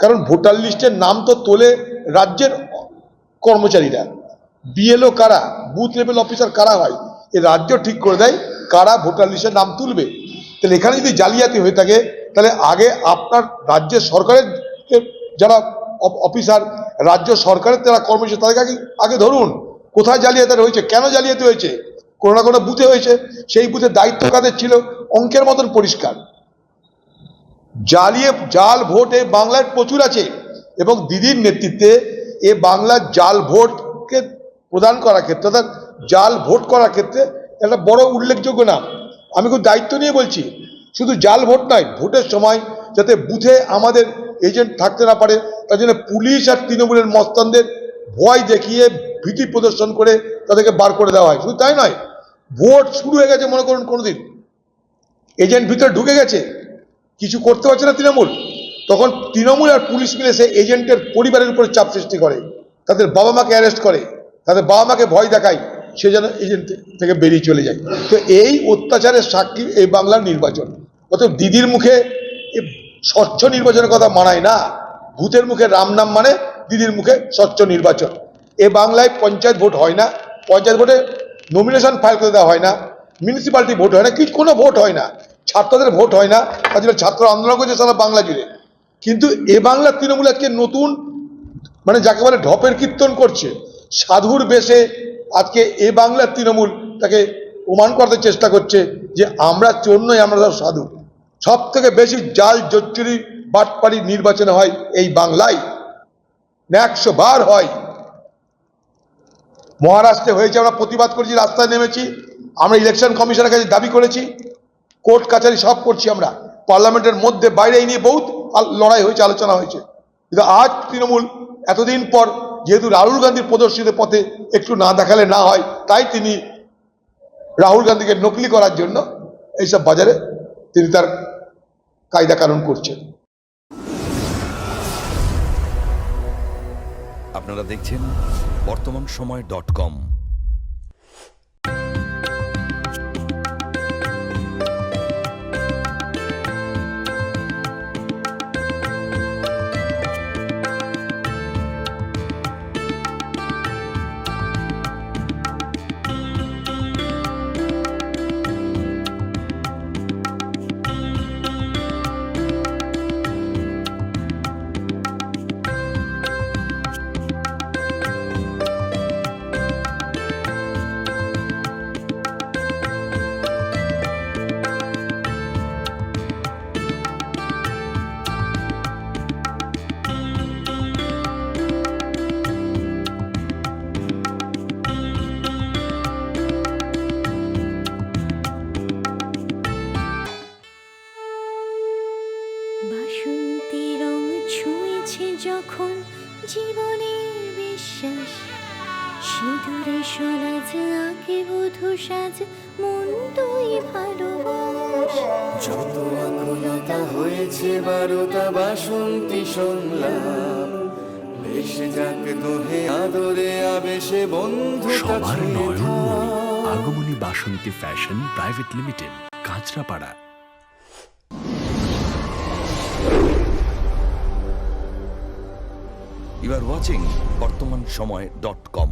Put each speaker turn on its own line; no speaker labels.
কারণ ভোটার লিস্টের নাম তো তোলে রাজ্যের কর্মচারীরা, বিএলও কারা, বুথ লেভেল অফিসার কারা হয়, এই রাজ্য ঠিক করে দেয় কারা ভোটার লিস্টের নাম তুলবে। তাহলে এখানে যদি জালিয়াতি হয়ে থাকে, তাহলে আগে আপনার রাজ্যের সরকারের যারা অফিসার, রাজ্য সরকারের যারা কর্মচারী, তাদেরকে আগে ধরুন কোথায় জালিয়াতি হয়েছে, কেন জালিয়াতি হয়েছে। কোনো না কোনো বুথে হয়েছে, সেই বুথের দায়িত্ব কাদের ছিল, অঙ্কের মতন পরিষ্কার। জাল ভোট এই বাংলায় প্রচুর আছে, এবং দিদির নেতৃত্বে এ বাংলার জাল ভোটকে প্রদান করার ক্ষেত্রে, অর্থাৎ জাল ভোট করার ক্ষেত্রে একটা বড় উল্লেখযোগ্য নাম। আমি খুব দায়িত্ব নিয়ে বলছি, শুধু জাল ভোট নয়, ভোটের সময় যাতে বুথে আমাদের এজেন্ট থাকতে না পারে, তার জন্য পুলিশ আর তৃণমূলের মস্তানদের ভয় দেখিয়ে ভীতি প্রদর্শন করে তাদেরকে বার করে দেওয়া হয়। শুধু তাই নয়, ভোট শুরু হয়ে গেছে মনে করুন কোনোদিন, এজেন্ট ভিতরে ঢুকে গেছে, কিছু করতে পারছে না তৃণমূল, তখন তৃণমূল আর পুলিশ মিলে সে এজেন্টের পরিবারের উপরে চাপ সৃষ্টি করে, তাদের বাবা মাকে অ্যারেস্ট করে, তাদের বাবা মাকে ভয় দেখায়, সে যেন এজেন্ট থেকে বেরিয়ে চলে যায়। তো এই অত্যাচারের সাক্ষী এই বাংলার নির্বাচন। অতএব দিদির মুখে স্বচ্ছ নির্বাচনের কথা মানায় না, ভূতের মুখে রাম নাম মানে দিদির মুখে স্বচ্ছ নির্বাচন। এ বাংলায় পঞ্চায়েত ভোট হয় না, পঞ্চায়েত ভোটে নমিনেশন ফাইল করে দেওয়া হয় না, মিউনিসিপ্যালিটি ভোট হয় না, কিছু কোনো ভোট হয় না, ছাত্রদের ভোট হয় না, তার জন্য ছাত্র আন্দোলন করছে সারা বাংলা জুড়ে। কিন্তু এ বাংলার তৃণমূল আজকে নতুন, মানে যাকে বলে ঢপের কীর্তন করছে, সাধুর বেশে আজকে এ বাংলার তৃণমূল তাকে প্রমাণ করতে চেষ্টা করছে যে আমরা চোর নই, আমরা সব সাধু। সব থেকে বেশি জাল জোচ্চুরি বাটপাড়ি নির্বাচনে হয় এই বাংলায়, 100 বার হয়। মহারাষ্ট্রে হয়েছে, আমরা প্রতিবাদ করেছি, রাস্তায় নেমেছি, আমরা ইলেকশন কমিশনের কাছে দাবি করেছি, কোর্ট কাছারি সব করছি আমরা, পার্লামেন্টের মধ্যে বাইরে এই নিয়ে বহুত লড়াই হয়েছে, আলোচনা হয়েছে। কিন্তু আজ তৃণমূল এতদিন পর, যেহেতু রাহুল গান্ধীর প্রদর্শিত পথে একটু না দেখালে না হয়, তাই তিনি রাহুল গান্ধীকে নকলি করার জন্য এইসব বাজারে তিনি তার কায়দা কানুন করছেন।
আপনারা দেখছেন বর্তমানসময়.com।
বাসন্তী রং ছুঁয়েছে যখন জীবনের বিশ্বাস, সিঁদুরে সরাজ আঁকে বধূ সাজ, মন তুই ভালোবাস।
যত আকুলতা হয়েছে বারোটা বাসন্তী সংলাপ, ভেসে যাক দোহে আদরে আবেশে বন্ধুতা
সবার
ছুঁয়ে
নয়নমণি
থাক।
Agomoni Basanti fashion private limited, Kanchrapara.
You are watching বর্তমানসময়.com।